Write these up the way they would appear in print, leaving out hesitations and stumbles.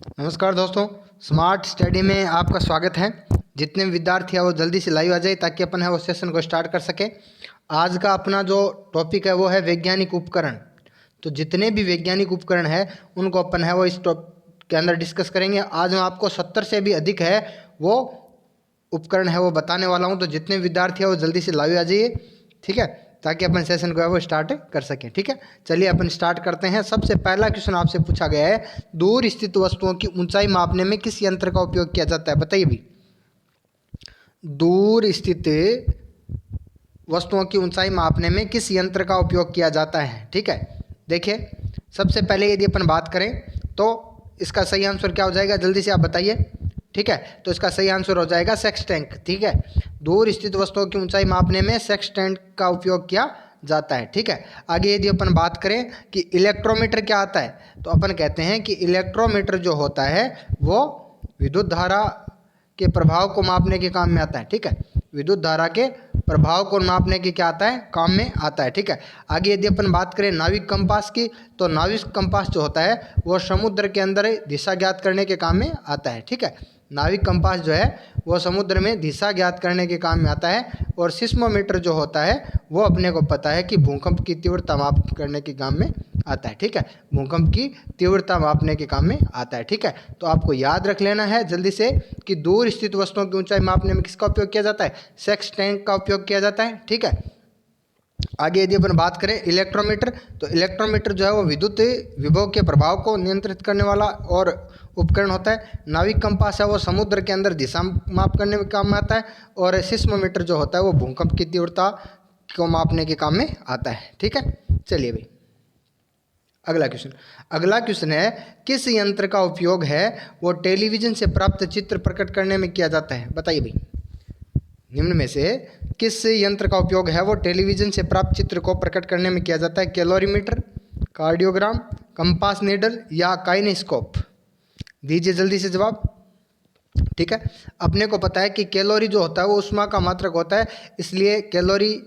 नमस्कार दोस्तों, smart study में आपका स्वागत है। जितने भी विद्यार्थी हैं वो जल्दी से लाइव आ जाए ताकि अपन है वो सेशन को स्टार्ट कर सके। आज का अपना जो टॉपिक है वो है वैज्ञानिक उपकरण। तो जितने भी वैज्ञानिक उपकरण है उनको अपन है वो इस टॉपिक के अंदर डिस्कस करेंगे। आज मैं आपको 70 से भी अधिक है वो उपकरण है वो बताने वाला हूँ। तो जितने विद्यार्थी हैं वो जल्दी से लाइव आ जाइए, ठीक है, ताकि अपन सेशन को है वो स्टार्ट कर सकें। ठीक है, चलिए अपन स्टार्ट करते हैं। सबसे पहला क्वेश्चन आपसे पूछा गया है, दूर स्थित वस्तुओं की ऊंचाई मापने में किस यंत्र का उपयोग किया जाता है? बताइए भी। दूर स्थित वस्तुओं की ऊंचाई मापने में किस यंत्र का उपयोग किया जाता है? ठीक है, देखिए सबसे पहले यदि अपन बात करें तो इसका सही आंसर क्या हो जाएगा, जल्दी से आप बताइए। ठीक है, तो इसका सही आंसर हो जाएगा सेक्सटेंट। ठीक है, दूर स्थित वस्तुओं की ऊंचाई मापने में सेक्सटेंट का उपयोग किया जाता है। ठीक है, आगे यदि अपन बात करें कि इलेक्ट्रोमीटर क्या आता है, तो अपन कहते हैं कि इलेक्ट्रोमीटर जो होता है वो विद्युत धारा के प्रभाव को मापने के काम में आता है। ठीक है, विद्युत धारा के प्रभाव को मापने के क्या आता है, काम में आता है। ठीक है, आगे यदि अपन बात करें नाविक कंपास की, तो नाविक कंपास जो होता है वो समुद्र के अंदर दिशा ज्ञात करने के काम में आता है। ठीक है, नाविक कंपास जो है वो समुद्र में दिशा ज्ञात करने के काम में आता है। और सिस्मोमीटर जो होता है वो अपने को पता है कि भूकंप की तीव्रता माप करने के काम में आता है। ठीक है, भूकंप की तीव्रता मापने के काम में आता है। ठीक है, तो आपको याद रख लेना है जल्दी से कि दूर स्थित वस्तुओं की ऊंचाई मापने में किसका उपयोग किया जाता है, सेक्सटेंट का उपयोग किया जाता है। ठीक है, आगे यदि अपन बात करें इलेक्ट्रोमीटर, तो इलेक्ट्रोमीटर जो है वो विद्युत विभव के प्रभाव को नियंत्रित करने वाला और उपकरण होता है। नाविक कंपास है वो समुद्र के अंदर दिशा माप करने में काम में आता है। और सिस्मोमीटर जो होता है वो भूकंप की तीव्रता को मापने के काम में आता है। ठीक है, चलिए भाई अगला क्वेश्चन है, किस यंत्र का उपयोग है वो टेलीविजन से प्राप्त चित्र प्रकट करने में किया जाता है? बताइए भाई, निम्न में से किस यंत्र का उपयोग है वो टेलीविजन से प्राप्त चित्र को प्रकट करने में किया जाता है? कैलोरीमीटर, कार्डियोग्राम, कंपास नीडल या काइनेस्कोप? दीजिए जल्दी से जवाब। ठीक है, अपने को पता है कि कैलोरी जो होता है वो ऊष्मा का मात्रक होता है, इसलिए कैलोरी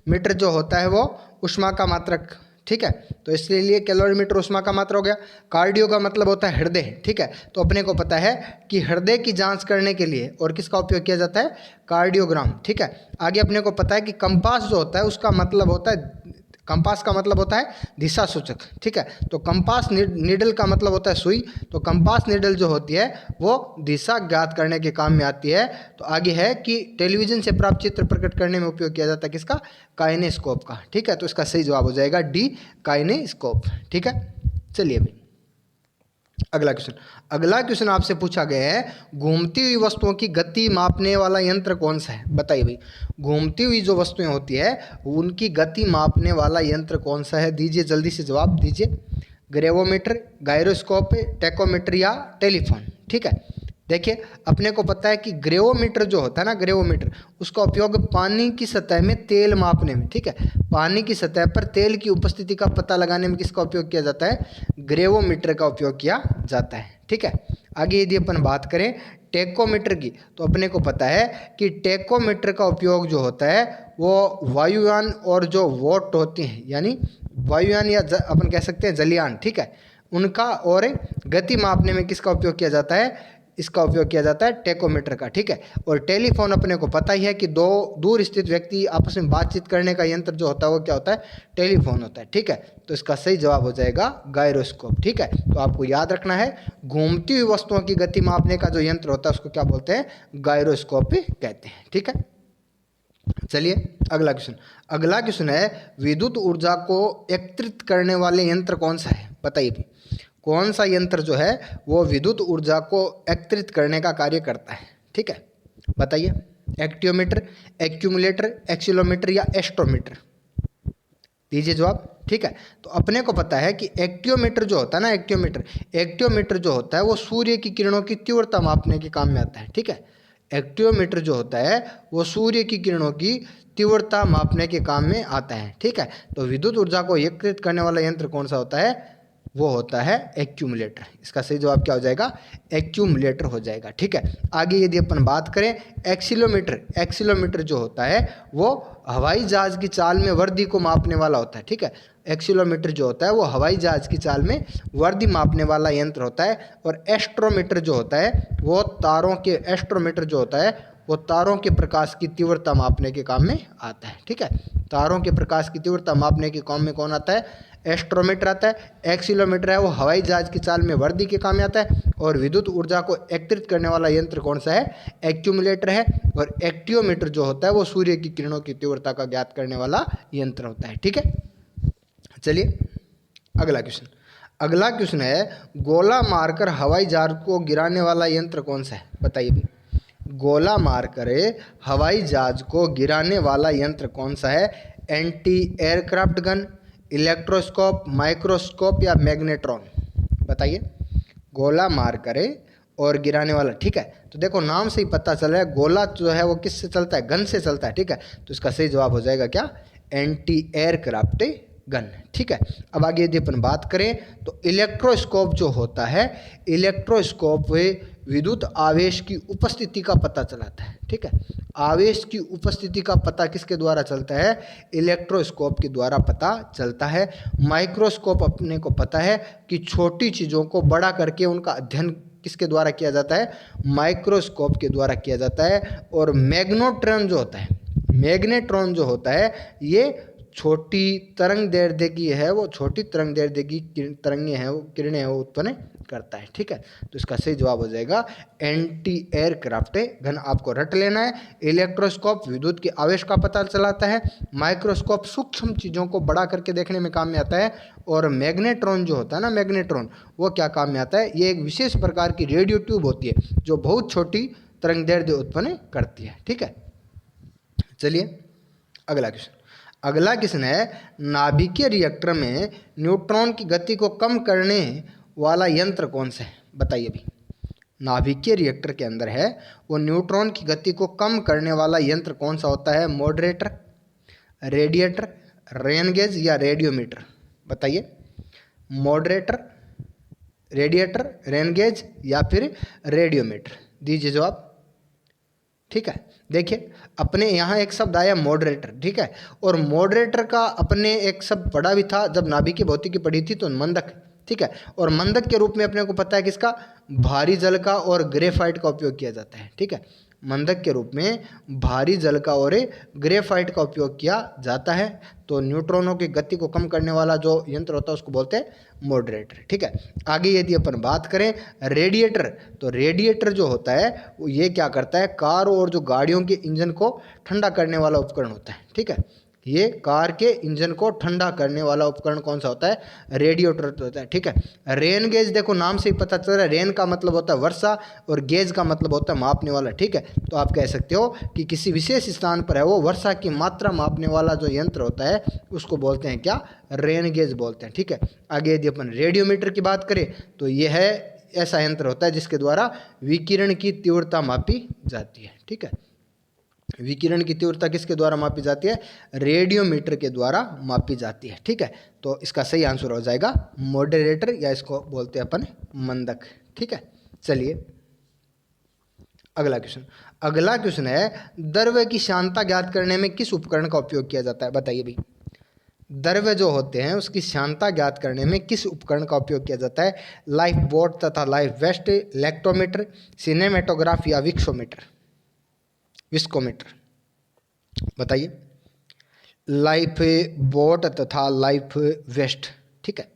मीटर जो होता है वो ऊष्मा का मात्रक। ठीक है, तो इसलिए कैलोरीमीटर ऊष्मा का मात्रक हो गया। कार्डियो का मतलब होता है हृदय। ठीक है, तो अपने को पता है कि हृदय की जांच करने के लिए और किसका उपयोग किया जाता है, कार्डियोग्राम। ठीक है, आगे अपने को पता है कि कंपास जो होता है उसका मतलब होता है, कंपास का मतलब होता है दिशा सूचक। ठीक है, तो कंपास नीडल का मतलब होता है सुई। तो कंपास नीडल जो होती है वो दिशा ज्ञात करने के काम में आती है। तो आगे है कि टेलीविजन से प्राप्त चित्र प्रकट करने में उपयोग किया जाता है किसका, काइनेस्कोप का। ठीक है, तो इसका सही जवाब हो जाएगा डी, काइनेस्कोप। ठीक है, चलिए भाई अगला क्वेश्चन आपसे पूछा गया है, घूमती हुई वस्तुओं की गति मापने वाला यंत्र कौन सा है? बताइए भाई, घूमती हुई जो वस्तुएं होती है उनकी गति मापने वाला यंत्र कौन सा है? दीजिए जल्दी से जवाब दीजिए। ग्रेवोमीटर, गायरोस्कोप, टेकोमीटर या टेलीफोन? ठीक है, देखिए अपने को पता है कि ग्रेवोमीटर जो होता है ना, ग्रेवोमीटर उसका उपयोग पानी की सतह में तेल मापने में, ठीक है, पानी की सतह पर तेल की उपस्थिति का पता लगाने में किसका उपयोग किया जाता है, ग्रेवोमीटर का उपयोग किया जाता है। ठीक है, आगे यदि अपन बात करें टेकोमीटर की, तो अपने को पता है कि टेकोमीटर का उपयोग जो होता है वो वायुयान और जो वोट होते हैं, यानी वायुयान या अपन कह सकते हैं जलयान, ठीक है, उनका और गति मापने में किसका उपयोग किया जाता है, इसका उपयोग किया जाता है टेकोमीटर का। ठीक है, और टेलीफोन अपने को पता ही है कि दो दूर स्थित व्यक्ति आपस में बातचीत करने का यंत्र जो होता है वो क्या होता है, टेलीफोन होता है। ठीक है, तो इसका सही जवाब हो जाएगा गायरोस्कोप। ठीक है, तो आपको याद रखना है घूमती हुई वस्तुओं की गति मापने का जो यंत्र होता है उसको क्या बोलते हैं, गायरोस्कोप कहते हैं। ठीक है, चलिए अगला क्वेश्चन है, विद्युत ऊर्जा को एकत्रित करने वाले यंत्र कौन सा है? बताइए भी, कौन सा यंत्र जो है वो विद्युत ऊर्जा को एकत्रित करने का कार्य करता है? ठीक है, बताइए। एक्टियोमीटर, एक्यूमुलेटर, एक्सीलोमीटर या एस्ट्रोमीटर? दीजिए जवाब। ठीक है, तो अपने को पता है कि एक्टियोमीटर जो होता है ना, एक्टियोमीटर जो होता है वो सूर्य की किरणों की तीव्रता मापने के काम में आता है। ठीक है, एक्टियोमीटर जो होता है वो सूर्य की किरणों की तीव्रता मापने के काम में आता है। ठीक है, तो विद्युत ऊर्जा को एकत्रित करने वाला यंत्र कौन सा होता है, वो होता है एक्यूमुलेटर। इसका सही जवाब क्या हो जाएगा? एक्यूमुलेटर हो जाएगा। ठीक है, आगे यदि अपन बात करें एक्सीलोमीटर, एक्सीलोमीटर जो होता है वो हवाई जहाज की चाल में वर्दी को मापने वाला होता है। ठीक है, एक्सीलोमीटर जो होता है वो हवाई जहाज की चाल में वर्दी मापने वाला यंत्र होता है। और एस्ट्रोमीटर जो होता है वो तारों के, एस्ट्रोमीटर जो होता है वो तारों के प्रकाश की तीव्रता मापने के काम में आता है। ठीक है, तारों के प्रकाश की तीव्रता मापने के काम में कौन आता है? एस्ट्रोमीटर आता है। एक्सीलोमीटर है वो हवाई जहाज की चाल में वर्दी के काम में आता है। और विद्युत ऊर्जा को एकत्रित करने वाला यंत्र कौन सा है? एक्यूमुलेटर है। और एक्टियोमीटर जो होता है वो सूर्य की किरणों की तीव्रता का ज्ञात करने वाला यंत्र होता है। ठीक है, चलिए अगला क्वेश्चन। अगला क्वेश्चन है गोला मारकर हवाई जहाज को गिराने वाला यंत्र कौन सा है? बताइए भी। गोला मारकर हवाई जहाज को गिराने वाला यंत्र कौन सा है? Anti aircraft gun, electroscope, microscope या मैग्नेट्रॉन? बताइए। गोला मारकर और गिराने वाला। ठीक है, तो देखो नाम से ही पता चल रहा है गोला जो है वो किससे चलता है? गन से चलता है। ठीक है, तो इसका सही जवाब हो जाएगा क्या? Anti aircraft gun. ठीक है, अब आगे यदि अपन बात करें तो इलेक्ट्रोस्कोप जो होता है, इलेक्ट्रोस्कोप विद्युत आवेश की उपस्थिति का पता चलाता है। ठीक है, आवेश की उपस्थिति का पता किसके द्वारा चलता है? इलेक्ट्रोस्कोप के द्वारा पता चलता है। माइक्रोस्कोप अपने को पता है कि छोटी चीज़ों को बड़ा करके उनका अध्ययन किसके द्वारा किया जाता है? माइक्रोस्कोप के द्वारा किया जाता है। और मैग्नेट्रॉन जो होता है, मैग्नेट्रॉन जो होता है ये छोटी तरंग दैर्ध्य की है, वो छोटी तरंग दैर्ध्य की तरंगें हैं, वो किरणें हैं, वो उत्पन्न करता है। ठीक है, तो इसका सही जवाब हो जाएगा एंटी एयरक्राफ्ट गन। आपको रट लेना है। इलेक्ट्रोस्कोप विद्युत के आवेश का पता चलाता है, माइक्रोस्कोप सूक्ष्म चीज़ों को बड़ा करके देखने में काम में आता है। और मैग्नेट्रॉन जो होता है ना, मैग्नेट्रॉन वो क्या काम में आता है? ये एक विशेष प्रकार की रेडियो ट्यूब होती है जो बहुत छोटी तरंग दैर्ध्य उत्पन्न करती है। ठीक है, चलिए अगला क्वेश्चन। अगला क्वेश्चन है नाभिकीय रिएक्टर में न्यूट्रॉन की गति को कम करने वाला यंत्र कौन सा है? बताइए भी। नाभिकीय रिएक्टर के अंदर है वो न्यूट्रॉन की गति को कम करने वाला यंत्र कौन सा होता है? मॉडरेटर, रेडिएटर, रेन गेज या रेडियोमीटर? बताइए। मॉडरेटर, रेडिएटर, रेन गेज या फिर रेडियोमीटर? दीजिए जवाब। ठीक है, देखिए अपने यहाँ एक शब्द आया मॉडरेटर। ठीक है, और मॉडरेटर का अपने एक शब्द पढ़ा भी था जब नाभिकीय भौतिकी पढ़ी थी, तो मंदक। ठीक है, और मंदक के रूप में अपने को पता है किसका? भारी जल का और ग्रेफाइट का उपयोग किया जाता है। ठीक है, मंदक के रूप में भारी जल का और ग्रेफाइट का उपयोग किया जाता है। तो न्यूट्रॉनों की गति को कम करने वाला जो यंत्र होता है उसको बोलते हैं मॉडरेटर। ठीक है, आगे यदि अपन बात करें रेडिएटर, तो रेडिएटर जो होता है वो ये क्या करता है? कार और जो गाड़ियों के इंजन को ठंडा करने वाला उपकरण होता है। ठीक है, ये कार के इंजन को ठंडा करने वाला उपकरण कौन सा होता है? रेडिएटर होता है। ठीक है, रेन गेज देखो नाम से ही पता चल रहा है, रेन का मतलब होता है वर्षा और गेज का मतलब होता है मापने वाला। ठीक है, तो आप कह सकते हो कि किसी विशेष स्थान पर है वो वर्षा की मात्रा मापने वाला जो यंत्र होता है उसको बोलते हैं क्या? रेन गेज बोलते हैं। ठीक है, आगे यदि अपन रेडियोमीटर की बात करें तो यह है ऐसा यंत्र होता है जिसके द्वारा विकिरण की तीव्रता मापी जाती है। ठीक है, विकिरण की तीव्रता किसके द्वारा मापी जाती है? रेडियोमीटर के द्वारा मापी जाती है। ठीक है, तो इसका सही आंसर हो जाएगा मॉडरेटर, या इसको बोलते हैं अपन मंदक। ठीक है, चलिए अगला क्वेश्चन। अगला क्वेश्चन है द्रव्य की श्यानता ज्ञात करने में किस उपकरण का उपयोग किया जाता है? बताइए भाई। द्रव्य जो होते हैं उसकी श्यानता ज्ञात करने में किस उपकरण का उपयोग किया जाता है? लाइफ बोट तथा लाइफ वेस्ट, इलेक्ट्रोमीटर, सिनेमेटोग्राफ या विक्सोमीटर? विस्कोमीटर बताइए। लाइफ बोट तथा लाइफ वेस्ट। ठीक है,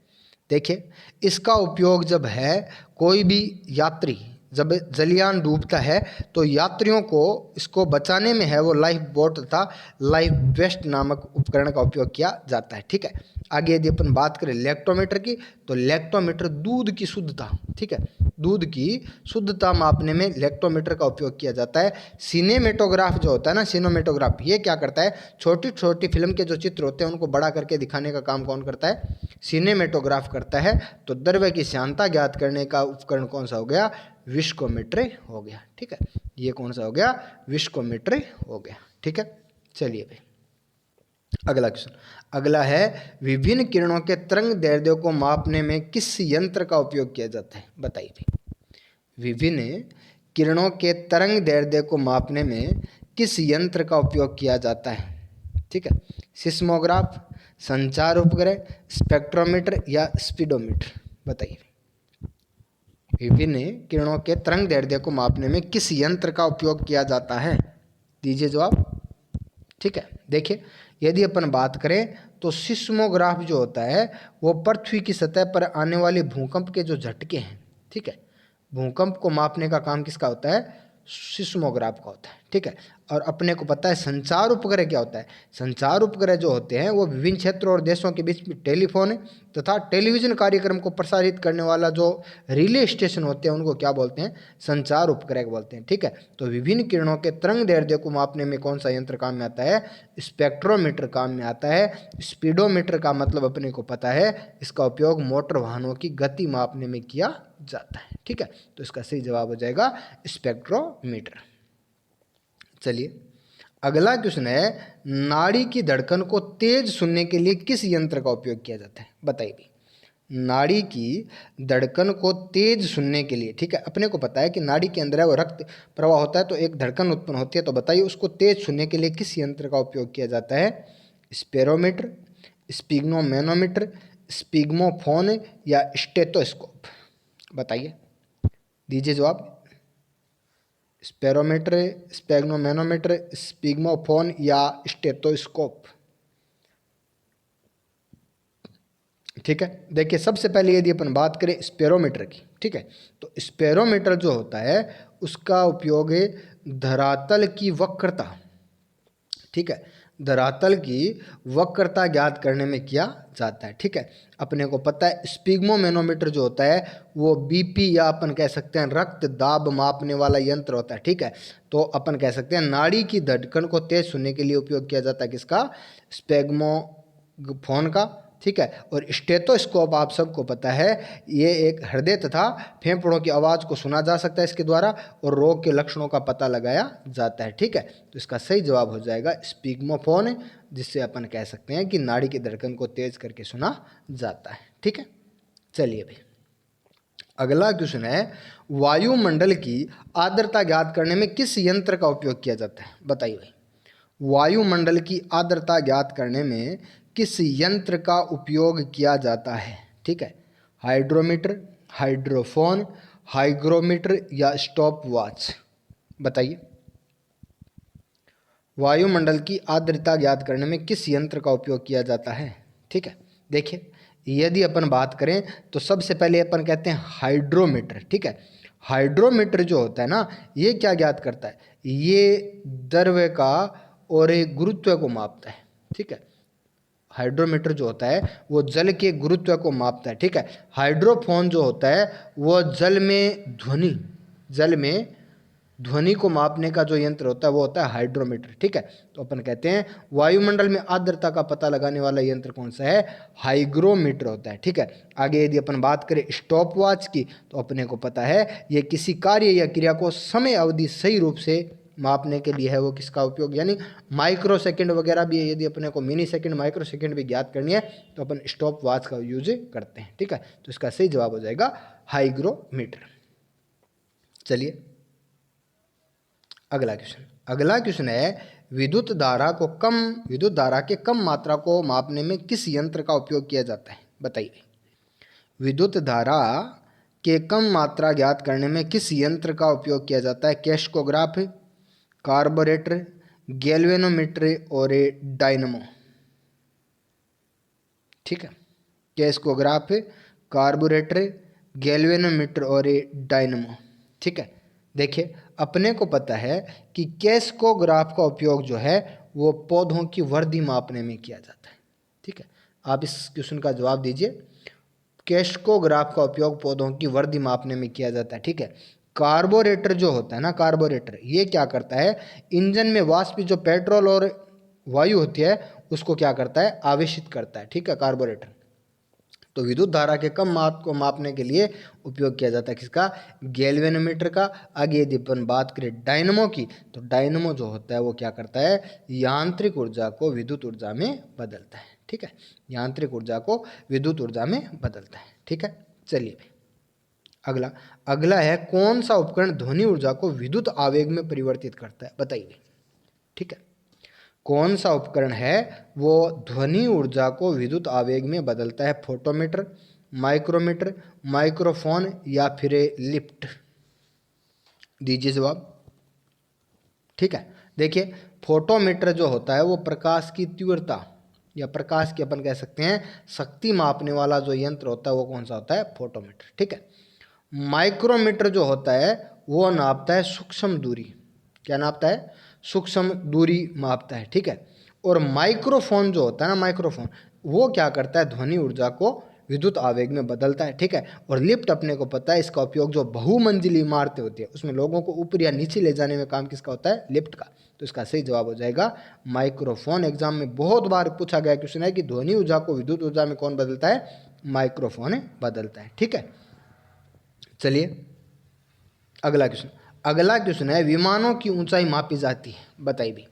देखिए इसका उपयोग जब है कोई भी यात्री, जब जलयान डूबता है तो यात्रियों को इसको बचाने में है वो लाइफ बोट तथा लाइफ वेस्ट नामक उपकरण का उपयोग किया जाता है। ठीक है, आगे यदि अपन बात करें लेक्टोमीटर की, तो लेक्टोमीटर दूध की शुद्धता, ठीक है, दूध की शुद्धता मापने में लेक्टोमीटर का उपयोग किया जाता है। सिनेमेटोग्राफ जो होता है ना, सिनेमेटोग्राफ, ये क्या करता है? छोटी छोटी फिल्म के जो चित्र होते हैं उनको बड़ा करके दिखाने का काम कौन करता है? सिनेमेटोग्राफ करता है। तो द्रव्य की श्यानता ज्ञात करने का उपकरण कौन सा हो गया? विस्कोमीटर हो गया। ठीक है, ये कौन सा हो गया? विस्कोमीटर हो गया। ठीक है, चलिए भाई अगला क्वेश्चन, अगला है विभिन्न किरणों के तरंग दैर्ध्य को मापने में किस यंत्र का उपयोग किया जाता है? बताइए भाई। विभिन्न किरणों के तरंग दैर्ध्य को मापने में किस यंत्र का उपयोग किया जाता है? ठीक है, सिस्मोग्राफ, संचार उपग्रह, स्पेक्ट्रोमीटर या स्पीडोमीटर? बताइए। विभिन्न किरणों के तरंग दैर्ध्य को मापने में किस यंत्र का उपयोग किया जाता है? दीजिए जवाब। ठीक है, देखिए यदि अपन बात करें तो सिस्मोग्राफ जो होता है वो पृथ्वी की सतह पर आने वाले भूकंप के जो झटके हैं, ठीक है, भूकंप को मापने का काम किसका होता है? सिस्मोग्राफ का होता है। ठीक है, और अपने को पता है संचार उपग्रह क्या होता है? संचार उपग्रह जो होते हैं वो विभिन्न क्षेत्रों और देशों के बीच में टेलीफोन तथा टेलीविजन कार्यक्रम को प्रसारित करने वाला जो रिले स्टेशन होते हैं उनको क्या बोलते हैं? संचार उपग्रह बोलते हैं। ठीक है, तो विभिन्न किरणों के तरंग दैर्ध्य को मापने में कौन सा यंत्र काम में आता है? स्पेक्ट्रोमीटर काम में आता है। स्पीडोमीटर का मतलब अपने को पता है, इसका उपयोग मोटर वाहनों की गति मापने में किया जाता है। ठीक है, तो इसका सही जवाब हो जाएगा स्पेक्ट्रोमीटर। चलिए अगला क्वेश्चन है, नाड़ी की धड़कन को तेज सुनने के लिए किस यंत्र का उपयोग किया जाता है? बताइए। नाड़ी की धड़कन को तेज सुनने के लिए, ठीक है, अपने को पता है कि नाड़ी के अंदर है वो रक्त प्रवाह होता है तो एक धड़कन उत्पन्न होती है, तो बताइए उसको तेज सुनने के लिए किस यंत्र का उपयोग किया जाता है? स्पेरोमीटर, स्पिग्नोमेनोमीटर, स्पिग्मोफोन या स्टेथोस्कोप? बताइए, दीजिए जवाब। स्पेरोमीटर, स्पेग्नोमेनोमीटर, स्पिग्मोफोन या स्टेथोस्कोप? ठीक है, देखिए सबसे पहले यदि अपन बात करें स्पेरोमीटर की, ठीक है, तो स्पेरोमीटर जो होता है उसका उपयोग है धरातल की वक्रता, ठीक है, धरातल की वक्रता ज्ञात करने में किया जाता है। ठीक है, अपने को पता है स्पिग्मोमेनोमीटर जो होता है वो बीपी या अपन कह सकते हैं रक्त दाब मापने वाला यंत्र होता है। ठीक है, तो अपन कह सकते हैं नाड़ी की धड़कन को तेज सुनने के लिए उपयोग किया जाता है किसका? स्पेग्मोफोन का। ठीक है, और स्टेथोस्कोप आप सबको पता है ये एक हृदय तथा फेफड़ों की आवाज़ को सुना जा सकता है इसके द्वारा, और रोग के लक्षणों का पता लगाया जाता है। ठीक है, तो इसका सही जवाब हो जाएगा स्पिग्मोफोन, जिससे अपन कह सकते हैं कि नाड़ी की धड़कन को तेज करके सुना जाता है। ठीक है, चलिए भाई अगला क्वेश्चन है, वायुमंडल की आर्द्रता ज्ञात करने में किस यंत्र का उपयोग किया जाता है? बताइए भाई। वायुमंडल की आर्द्रता ज्ञात करने में किस यंत्र का उपयोग किया जाता है? ठीक है, हाइड्रोमीटर, हाइड्रोफोन, हाइग्रोमीटर या स्टॉप वॉच? बताइए। वायुमंडल की आर्द्रता ज्ञात करने में किस यंत्र का उपयोग किया जाता है? ठीक है, देखिए यदि अपन बात करें तो सबसे पहले अपन कहते हैं हाइड्रोमीटर। ठीक है, हाइड्रोमीटर जो होता है ना ये क्या ज्ञात करता है? ये द्रव्य का और एक गुरुत्व को मापता है। ठीक है, हाइड्रोमीटर जो होता है वो जल के गुरुत्व को मापता है। ठीक है, हाइड्रोफोन जो होता है वो जल में ध्वनि को मापने का जो यंत्र होता है वो होता है हाइड्रोमीटर। ठीक है, तो अपन कहते हैं वायुमंडल में आर्द्रता का पता लगाने वाला यंत्र कौन सा है? हाइग्रोमीटर होता है। ठीक है, आगे यदि अपन बात करें स्टॉप वॉच की तो अपने को पता है ये किसी कार्य या क्रिया को समय अवधि सही रूप से मापने के लिए है, वो किसका उपयोग, यानी माइक्रो सेकेंड वगैरह भी है, यदि अपने को मिनी सेकेंड माइक्रो सेकेंड भी ज्ञात करनी है तो अपन स्टॉप वॉच का यूज करते हैं। ठीक है, तो इसका सही जवाब हो जाएगा हाइग्रोमीटर। चलिए अगला क्वेश्चन है, विद्युत धारा के कम मात्रा को मापने में किस यंत्र का उपयोग किया जाता है? बताइए। विद्युत धारा के कम मात्रा ज्ञात करने में किस यंत्र का उपयोग किया जाता है? कैस्कोग्राफ, कार्बोरेटर, गैल्वेनोमीटर और डायनमो? ठीक है, कैस्कोग्राफ, कार्बोरेटर, गैल्वेनोमीटर और डायनमो। ठीक है, देखिए अपने को पता है कि कैस्कोग्राफ का उपयोग जो है वो पौधों की वृद्धि मापने में किया जाता है। ठीक है, आप इस क्वेश्चन का जवाब दीजिए। कैस्कोग्राफ का उपयोग पौधों की वृद्धि मापने में किया जाता है। ठीक है, कार्बोरेटर जो होता है ना, कार्बोरेटर ये क्या करता है? इंजन में वाष्प जो पेट्रोल और वायु होती है उसको क्या करता है? आवेशित करता है। ठीक है, कार्बोरेटर। तो विद्युत धारा के कम माप को मापने के लिए उपयोग किया जाता है किसका? गैल्वेनोमीटर का। आगे यदि अपन बात करें डायनमो की, तो डायनमो जो होता है वो क्या करता है? यांत्रिक ऊर्जा को विद्युत ऊर्जा में बदलता है। ठीक है, यांत्रिक ऊर्जा को विद्युत ऊर्जा में बदलता है। ठीक है, चलिए अगला अगला है कौन सा उपकरण ध्वनि ऊर्जा को विद्युत आवेग में परिवर्तित करता है? बताइए। ठीक है, कौन सा उपकरण है वो ध्वनि ऊर्जा को विद्युत आवेग में बदलता है? फोटोमीटर, माइक्रोमीटर, माइक्रोफोन या फिर लिफ्ट? दीजिए जवाब। ठीक है, देखिए फोटोमीटर जो होता है वो प्रकाश की तीव्रता या प्रकाश की अपन कह सकते हैं शक्ति मापने वाला जो यंत्र होता है वो कौन सा होता है? फोटोमीटर। ठीक है, माइक्रोमीटर जो होता है वो नापता है सूक्ष्म दूरी। क्या नापता है? सूक्ष्म दूरी मापता है। ठीक है, और माइक्रोफोन जो होता है ना, माइक्रोफोन वो क्या करता है? ध्वनि ऊर्जा को विद्युत आवेग में बदलता है। ठीक है, और लिफ्ट अपने को पता है इसका उपयोग जो बहुमंजिली इमारतें होती है उसमें लोगों को ऊपर या नीचे ले जाने में काम किसका होता है? लिफ्ट का। तो इसका सही जवाब हो जाएगा माइक्रोफोन। एग्जाम में बहुत बार पूछा गया क्वेश्चन है कि ध्वनि ऊर्जा को विद्युत ऊर्जा में कौन बदलता है? माइक्रोफोन बदलता है। ठीक है, चलिए अगला क्वेश्चन है विमानों की ऊंचाई मापी जाती है। बताइए भी,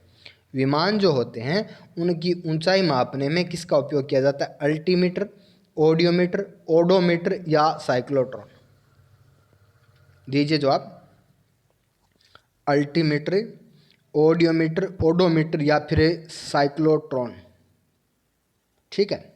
विमान जो होते हैं उनकी ऊंचाई मापने में किसका उपयोग किया जाता है? अल्टीमीटर, ऑडियोमीटर, ओडोमीटर या साइक्लोट्रॉन? दीजिए जवाब। अल्टीमीटर, ऑडियोमीटर, ओडोमीटर या फिर साइक्लोट्रॉन? ठीक है,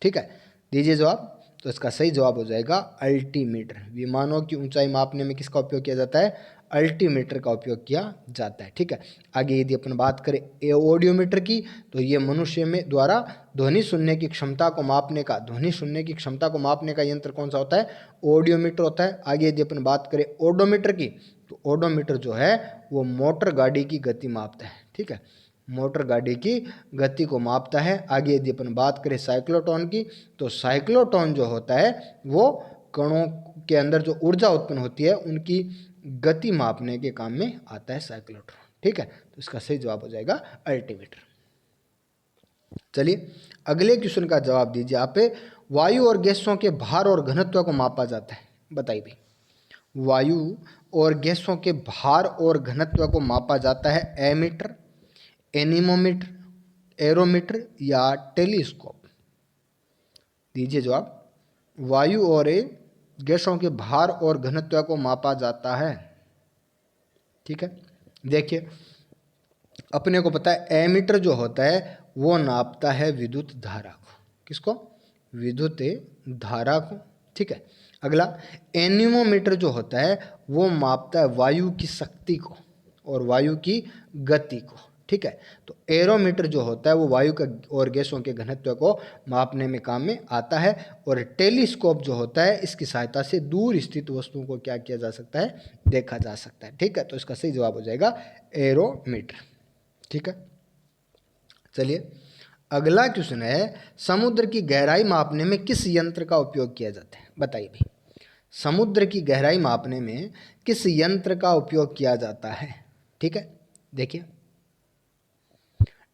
ठीक है, दीजिए जवाब। तो इसका सही जवाब हो जाएगा अल्टीमीटर। विमानों की ऊंचाई मापने में किसका उपयोग किया जाता है? अल्टीमीटर का उपयोग किया जाता है। ठीक है, आगे यदि अपन बात करें ऑडियोमीटर की, तो ये मनुष्य में द्वारा ध्वनि सुनने की क्षमता को मापने का यंत्र कौन सा होता है? ऑडियोमीटर होता है। आगे यदि अपन बात करें ओडोमीटर की, तो ओडोमीटर जो है वो मोटर गाड़ी की गति मापता है। ठीक है, मोटर गाड़ी की गति को मापता है। आगे यदि अपन बात करें साइक्लोट्रॉन की, तो साइक्लोट्रॉन जो होता है वो कणों के अंदर जो ऊर्जा उत्पन्न होती है उनकी गति मापने के काम में आता है साइक्लोट्रॉन। ठीक है, तो इसका सही जवाब हो जाएगा अल्टीमीटर। चलिए अगले क्वेश्चन का जवाब दीजिए आप। वायु और गैसों के भार और घनत्व को मापा जाता है। बताइए भाई, वायु और गैसों के भार और घनत्व को मापा जाता है एमीटर, एनीमोमीटर, एरोमीटर या टेलीस्कोप? दीजिए जवाब। वायु और गैसों के भार और घनत्व को मापा जाता है। ठीक है, देखिए अपने को पता है एमीटर जो होता है वो नापता है विद्युत धारा को। किसको? विद्युत धारा को। ठीक है, अगला एनीमोमीटर जो होता है वो मापता है वायु की शक्ति को और वायु की गति को। ठीक है, तो एरोमीटर जो होता है वो वायु का और गैसों के घनत्व को मापने में काम में आता है। और टेलीस्कोप जो होता है इसकी सहायता से दूर स्थित वस्तुओं को क्या किया जा सकता है? देखा जा सकता है। ठीक है, तो इसका सही जवाब हो जाएगा एरोमीटर। ठीक है, चलिए अगला क्वेश्चन है समुद्र की गहराई मापने में किस यंत्र का उपयोग किया जाता है? बताइए भाई, समुद्र की गहराई मापने में किस यंत्र का उपयोग किया जाता है? ठीक है, देखिए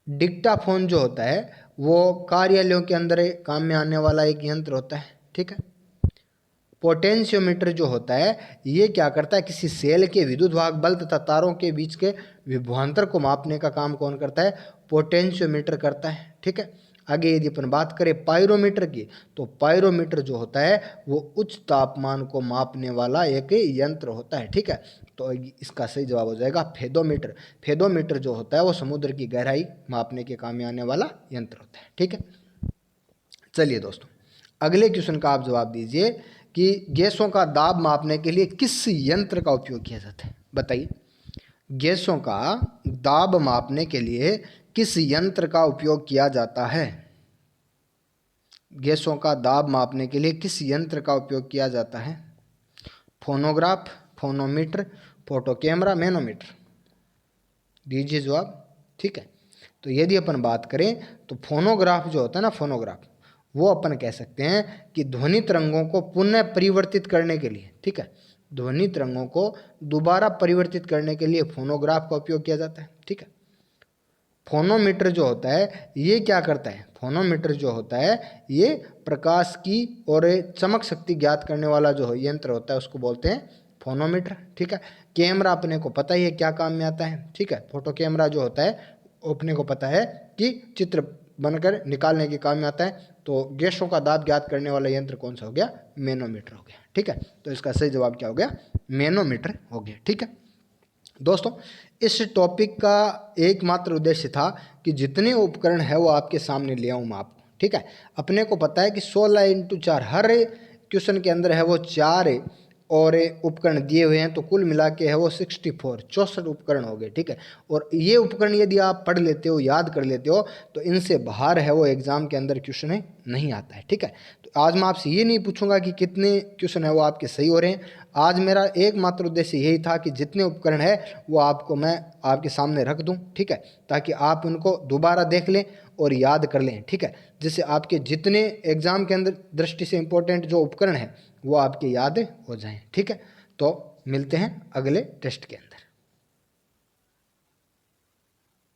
डिक्टाफोन जो होता है वो कार्यालयों के अंदर काम में आने वाला एक यंत्र होता है। ठीक है, पोटेंशियोमीटर जो होता है ये क्या करता है? किसी सेल के विद्युत वाहक बल तथा तारों के बीच के विभवांतर को मापने का काम कौन करता है? पोटेंशियोमीटर करता है। ठीक है, आगे यदि अपन बात करें पायरोमीटर की, तो पायरोमीटर जो होता है वो उच्च तापमान को मापने वाला एक यंत्र होता है। ठीक है, तो इसका सही जवाब हो जाएगा फेदोमीटर। फेदोमीटर जो होता है वो समुद्र की गहराई मापने के काम में आने वाला यंत्र होता है। ठीक है, चलिए दोस्तों अगले क्वेश्चन का आप जवाब दीजिए कि गैसों का दाब मापने के लिए किस यंत्र का उपयोग किया जाता है? बताइए, गैसों का दाब मापने के लिए किस यंत्र का उपयोग किया जाता है? गैसों का दाब मापने के लिए किस यंत्र का उपयोग किया जाता है? Phonograph, phonometer, photo camera, manometer? दीजिए जवाब। ठीक है, तो यदि अपन बात करें तो फोनोग्राफ जो होता है ना, फोनोग्राफ वो अपन कह सकते हैं कि ध्वनि तरंगों को पुनः परिवर्तित करने के लिए, ठीक है, ध्वनि तरंगों को दोबारा परिवर्तित करने के लिए फोनोग्राफ का उपयोग किया जाता है। ठीक है, फोनोमीटर जो होता है ये क्या करता है, फोनोमीटर जो होता है ये प्रकाश की और चमक शक्ति ज्ञात करने वाला जो यंत्र होता है उसको बोलते हैं फोनोमीटर। ठीक है। कैमरा अपने को पता ही है क्या काम में आता है। ठीक है। फोटो कैमरा जो होता है अपने को पता है कि चित्र बनकर निकालने के काम में आता है। तो गैसों का दाब ज्ञात करने वाला यंत्र कौन सा हो गया, मैनोमीटर हो गया। ठीक है। तो इसका सही जवाब क्या हो गया, मैनोमीटर हो गया। ठीक है दोस्तों, इस टॉपिक का एकमात्र उद्देश्य था कि जितने उपकरण है वो आपके सामने ले आऊँ मैं आपको। ठीक है। अपने को पता है कि 16x4 हर क्वेश्चन के अंदर है वो 4 और उपकरण दिए हुए हैं, तो कुल मिला के है वो 64 उपकरण हो गए। ठीक है। और ये उपकरण यदि आप पढ़ लेते हो, याद कर लेते हो, तो इनसे बाहर है वो एग्जाम के अंदर क्वेश्चन है नहीं आता है। ठीक है। तो आज मैं आपसे ये नहीं पूछूंगा कि कितने क्वेश्चन है वो आपके सही हो रहे हैं। आज मेरा एकमात्र उद्देश्य यही था कि जितने उपकरण है वो आपको मैं आपके सामने रख दूं। ठीक है। ताकि आप उनको दोबारा देख लें और याद कर लें। ठीक है। जिससे आपके जितने एग्जाम के अंदर दृष्टि से इंपॉर्टेंट जो उपकरण है वो आपके याद हो जाएं। ठीक है। तो मिलते हैं अगले टेस्ट के अंदर।